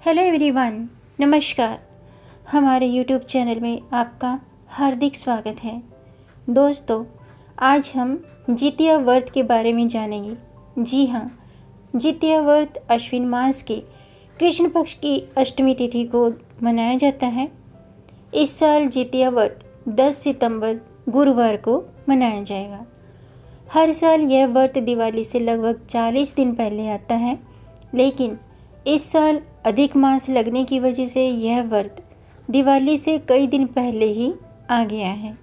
Hello everyone, नमस्कार। हमारे YouTube channel में आपका हार्दिक स्वागत है। दोस्तों, आज हम जितिया व्रत के बारे में जानेंगे। जी हाँ, जितिया व्रत अश्विन मास के कृष्ण पक्ष की अष्टमी तिथि को मनाया जाता है। इस साल जितिया व्रत 10 सितंबर गुरुवार को मनाया जाएगा। हर साल यह व्रत दिवाली से लगभग 40 दिन पहले आता है, लेकिन इस साल अधिक मास लगने की वजह से यह व्रत दिवाली से कई दिन पहले ही आ गया है।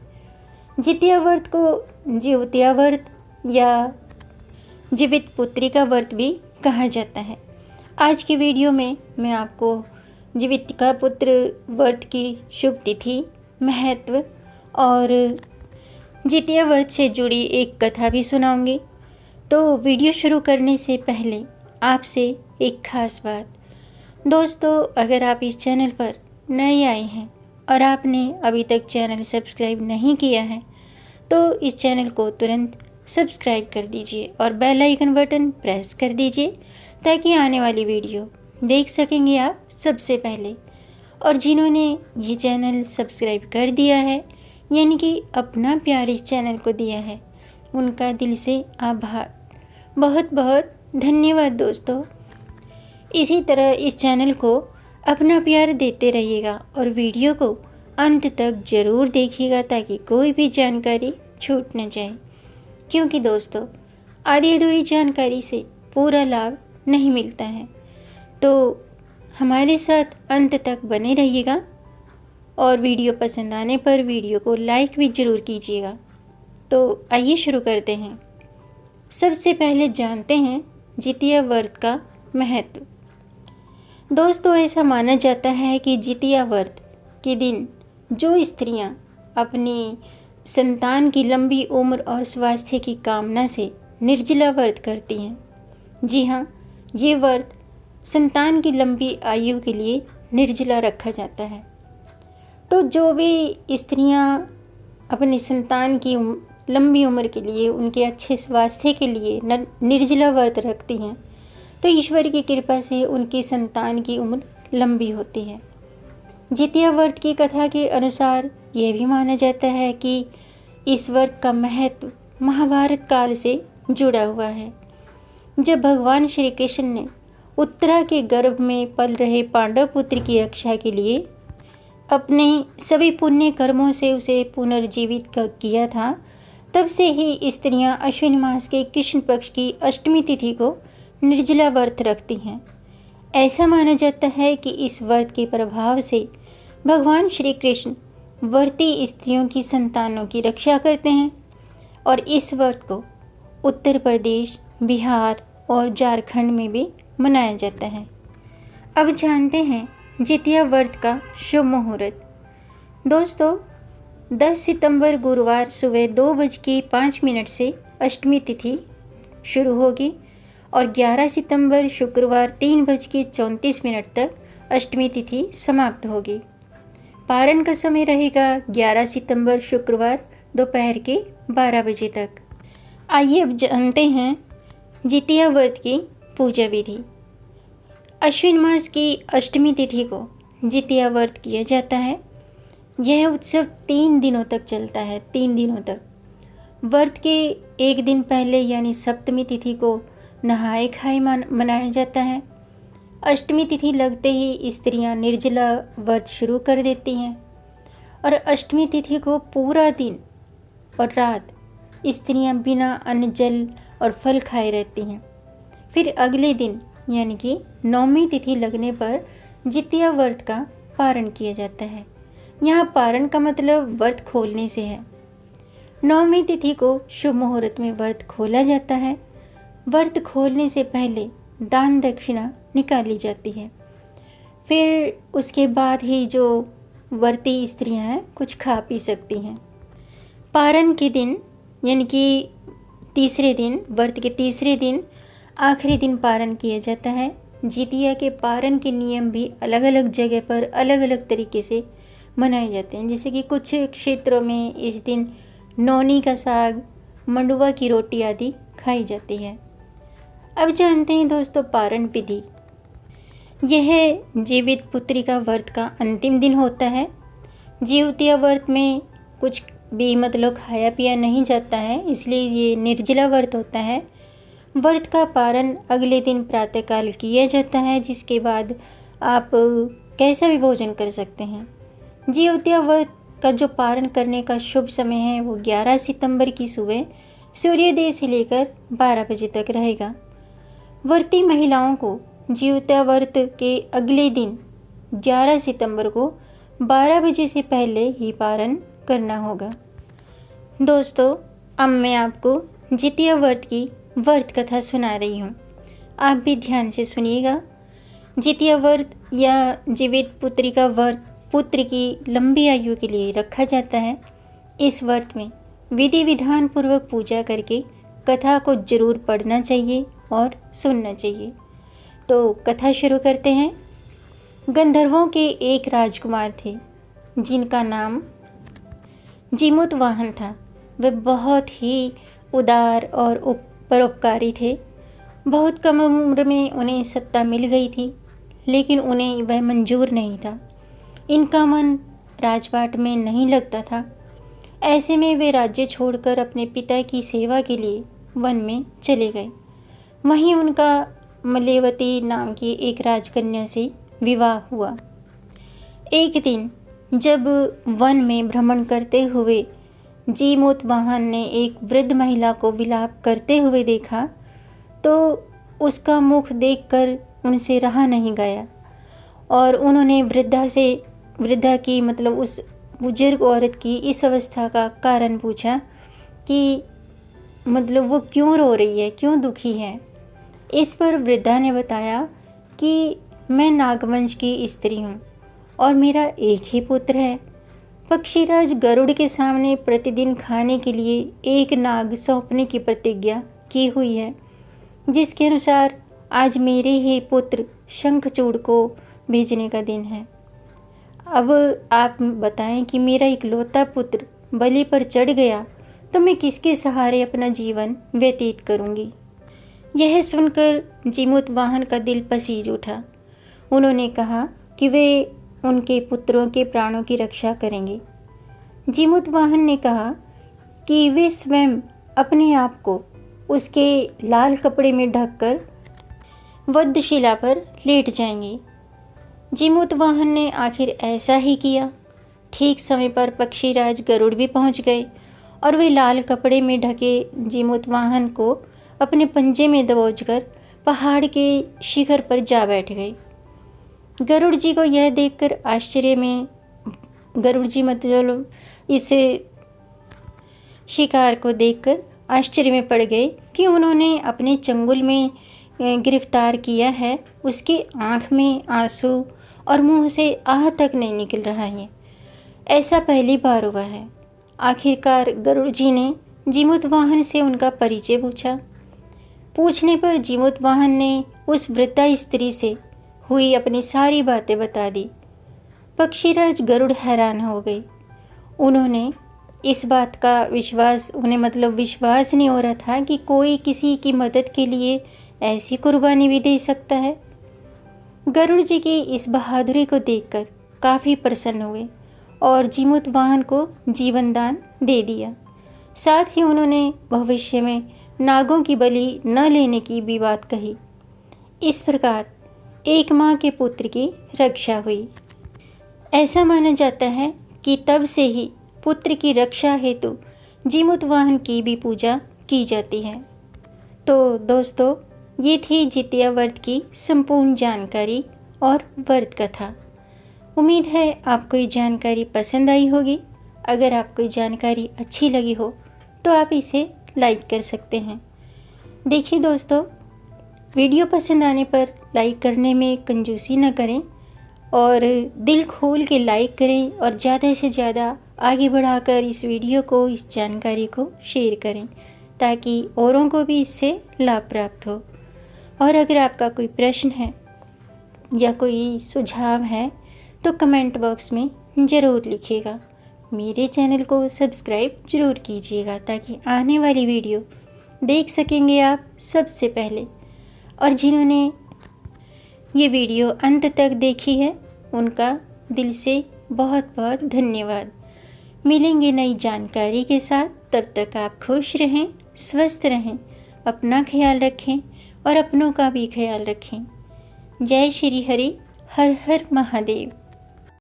जितिया व्रत को जीवितिया व्रत या जीवित पुत्री का व्रत भी कहा जाता है। आज की वीडियो में मैं आपको जीवितिका पुत्र व्रत की शुभ तिथि, महत्व और जितिया व्रत से जुड़ी एक कथा भी सुनाऊंगी। तो वीडियो शुरू करने से पहले आपसे एक खास बात। दोस्तों, अगर आप इस चैनल पर नए आए हैं और आपने अभी तक चैनल सब्सक्राइब नहीं किया है तो इस चैनल को तुरंत सब्सक्राइब कर दीजिए और बेल आइकन बटन प्रेस कर दीजिए ताकि आने वाली वीडियो देख सकेंगे आप सबसे पहले। और जिन्होंने ये चैनल सब्सक्राइब कर दिया है, यानी कि अपना प्यार इस चैनल को दिया है, उनका दिल से आभार, बहुत बहुत धन्यवाद। दोस्तों, इसी तरह इस चैनल को अपना प्यार देते रहिएगा और वीडियो को अंत तक ज़रूर देखिएगा ताकि कोई भी जानकारी छूट न जाए, क्योंकि दोस्तों आधी अधूरी जानकारी से पूरा लाभ नहीं मिलता है। तो हमारे साथ अंत तक बने रहिएगा और वीडियो पसंद आने पर वीडियो को लाइक भी ज़रूर कीजिएगा। तो आइए शुरू करते हैं। सबसे पहले जानते हैं जितिया व्रत का महत्व। दोस्तों, ऐसा माना जाता है कि जितिया व्रत के दिन जो स्त्रियां अपनी संतान की लंबी उम्र और स्वास्थ्य की कामना से निर्जला व्रत करती हैं, जी हाँ, ये व्रत संतान की लंबी आयु के लिए निर्जला रखा जाता है। तो जो भी स्त्रियां अपनी संतान की लंबी उम्र के लिए, उनके अच्छे स्वास्थ्य के लिए निर्जला व्रत रखती हैं, तो ईश्वर की कृपा से उनकी संतान की उम्र लंबी होती है। जितिया व्रत की कथा के अनुसार यह भी माना जाता है कि इस व्रत का महत्व महाभारत काल से जुड़ा हुआ है। जब भगवान श्री कृष्ण ने उत्तरा के गर्भ में पल रहे पांडव पुत्र की रक्षा के लिए अपने सभी पुण्य कर्मों से उसे पुनर्जीवित किया था, तब से ही स्त्रियां अश्विन मास के कृष्ण पक्ष की अष्टमी तिथि को निर्जला व्रत रखती हैं। ऐसा माना जाता है कि इस व्रत के प्रभाव से भगवान श्री कृष्ण व्रती स्त्रियों की संतानों की रक्षा करते हैं और इस व्रत को उत्तर प्रदेश, बिहार और झारखंड में भी मनाया जाता है। अब जानते हैं जितिया व्रत का शुभ मुहूर्त। दोस्तों, 10 सितंबर गुरुवार सुबह 2:05 से अष्टमी तिथि शुरू होगी और 11 सितंबर शुक्रवार 3:34 तक अष्टमी तिथि समाप्त होगी। पारण का समय रहेगा 11 सितंबर शुक्रवार दोपहर के 12 बजे तक। आइए अब जानते हैं जितिया व्रत की पूजा विधि। अश्विन मास की अष्टमी तिथि को जितिया व्रत किया जाता है। यह उत्सव 3 दिनों तक चलता है। 3 दिनों तक व्रत के एक दिन पहले यानी सप्तमी तिथि को नहाए खाए मनाया जाता है। अष्टमी तिथि लगते ही स्त्रियां निर्जला व्रत शुरू कर देती हैं और अष्टमी तिथि को पूरा दिन और रात स्त्रियां बिना अन्न, जल और फल खाए रहती हैं। फिर अगले दिन यानी कि नौमी तिथि लगने पर जितिया व्रत का पारण किया जाता है। यहाँ पारण का मतलब व्रत खोलने से है। नौमी तिथि को शुभ मुहूर्त में व्रत खोला जाता है। व्रत खोलने से पहले दान दक्षिणा निकाली जाती है। फिर उसके बाद ही जो व्रती स्त्रियां हैं कुछ खा पी सकती हैं। पारण के दिन यानी कि तीसरे दिन, व्रत के तीसरे दिन आखिरी दिन पारण किया जाता है। जितिया के पारण के नियम भी अलग अलग जगह पर अलग अलग तरीके से मनाए जाते हैं। जैसे कि कुछ क्षेत्रों में इस दिन नौनी का साग, मंडुआ की रोटी आदि खाई जाती है। अब जानते हैं दोस्तों पारण विधि। यह जीवित पुत्री का व्रत का अंतिम दिन होता है। जीवतिया व्रत में कुछ भी मतलब खाया पिया नहीं जाता है, इसलिए ये निर्जला व्रत होता है। व्रत का पारण अगले दिन प्रातःकाल किया जाता है, जिसके बाद आप कैसा भी भोजन कर सकते हैं। जीवतिया व्रत का जो पारण करने का शुभ समय है वो 11 सितंबर की सुबह सूर्योदय से लेकर 12 बजे तक रहेगा। व्रती महिलाओं को जीवतिया व्रत के अगले दिन 11 सितंबर को 12 बजे से पहले ही पारण करना होगा। दोस्तों, अब मैं आपको जितिया व्रत की व्रत कथा सुना रही हूँ। आप भी ध्यान से सुनिएगा। जितिया व्रत या जीवित पुत्री का व्रत पुत्र की लंबी आयु के लिए रखा जाता है। इस व्रत में विधि विधान पूर्वक पूजा करके कथा को जरूर पढ़ना चाहिए और सुनना चाहिए। तो कथा शुरू करते हैं। गंधर्वों के एक राजकुमार थे जिनका नाम जीमूतवाहन था। वे बहुत ही उदार और परोपकारी थे। बहुत कम उम्र में उन्हें सत्ता मिल गई थी, लेकिन उन्हें वह मंजूर नहीं था। इनका मन राजपाट में नहीं लगता था। ऐसे में वे राज्य छोड़कर अपने पिता की सेवा के लिए वन में चले गए। वहीं उनका मलेवती नाम की एक राजकन्या से विवाह हुआ। एक दिन जब वन में भ्रमण करते हुए जीमूतवाहन ने एक वृद्ध महिला को विलाप करते हुए देखा, तो उसका मुख देखकर उनसे रहा नहीं गया और उन्होंने वृद्धा की मतलब उस बुजुर्ग औरत की इस अवस्था का कारण पूछा कि मतलब वो क्यों रो रही है, क्यों दुखी है। इस पर वृद्धा ने बताया कि मैं नागवंश की स्त्री हूँ और मेरा एक ही पुत्र है। पक्षीराज गरुड़ के सामने प्रतिदिन खाने के लिए एक नाग सौंपने की प्रतिज्ञा की हुई है, जिसके अनुसार आज मेरे ही पुत्र शंखचूड़ को भेजने का दिन है। अब आप बताएं कि मेरा इकलौता पुत्र बलि पर चढ़ गया तो मैं किसके सहारे अपना जीवन व्यतीत करूंगी। यह सुनकर जीमूतवाहन का दिल पसीज उठा। उन्होंने कहा कि वे उनके पुत्रों के प्राणों की रक्षा करेंगे। जीमूतवाहन ने कहा कि वे स्वयं अपने आप को उसके लाल कपड़े में ढककर वधशिला पर लेट जाएंगे। जीमूतवाहन ने आखिर ऐसा ही किया। ठीक समय पर पक्षीराज गरुड़ भी पहुंच गए और वे लाल कपड़े में ढके जीमूतवाहन को अपने पंजे में दबोचकर पहाड़ के शिखर पर जा बैठ गए। गरुड़ जी को यह देखकर आश्चर्य में गरुड़ जी मतलब इस शिकार को देखकर आश्चर्य में पड़ गए कि उन्होंने अपने चंगुल में गिरफ्तार किया है, उसकी आंख में आंसू और मुंह से आह तक नहीं निकल रहा है। ऐसा पहली बार हुआ है। आखिरकार गरुड़ जी ने जीमूतवाहन से उनका परिचय पूछा। पूछने पर जीमूतवाहन ने उस वृद्धा स्त्री से हुई अपनी सारी बातें बता दी। पक्षीराज गरुड़ हैरान हो गए। उन्होंने इस बात का विश्वास विश्वास नहीं हो रहा था कि कोई किसी की मदद के लिए ऐसी कुर्बानी भी दे सकता है। गरुड़ जी की इस बहादुरी को देखकर काफ़ी प्रसन्न हुए और जीमूतवाहन को जीवन दान दे दिया। साथ ही उन्होंने भविष्य में नागों की बलि न लेने की भी बात कही। इस प्रकार एक माँ के पुत्र की रक्षा हुई। ऐसा माना जाता है कि तब से ही पुत्र की रक्षा हेतु जीमूतवाहन की भी पूजा की जाती है। तो दोस्तों, ये थी जितिया व्रत की संपूर्ण जानकारी और व्रत कथा। उम्मीद है आपको ये जानकारी पसंद आई होगी। अगर आपको ये जानकारी अच्छी लगी हो तो आप इसे लाइक कर सकते हैं। देखिए दोस्तों, वीडियो पसंद आने पर लाइक करने में कंजूसी न करें और दिल खोल के लाइक करें और ज़्यादा से ज़्यादा आगे बढ़ाकर इस वीडियो को, इस जानकारी को शेयर करें ताकि औरों को भी इससे लाभ प्राप्त हो। और अगर आपका कोई प्रश्न है या कोई सुझाव है तो कमेंट बॉक्स में ज़रूर लिखिएगा। मेरे चैनल को सब्सक्राइब ज़रूर कीजिएगा ताकि आने वाली वीडियो देख सकेंगे आप सबसे पहले। और जिन्होंने ये वीडियो अंत तक देखी है उनका दिल से बहुत बहुत धन्यवाद। मिलेंगे नई जानकारी के साथ, तब तक आप खुश रहें, स्वस्थ रहें, अपना ख्याल रखें और अपनों का भी ख्याल रखें। जय श्री हरि, हर हर महादेव।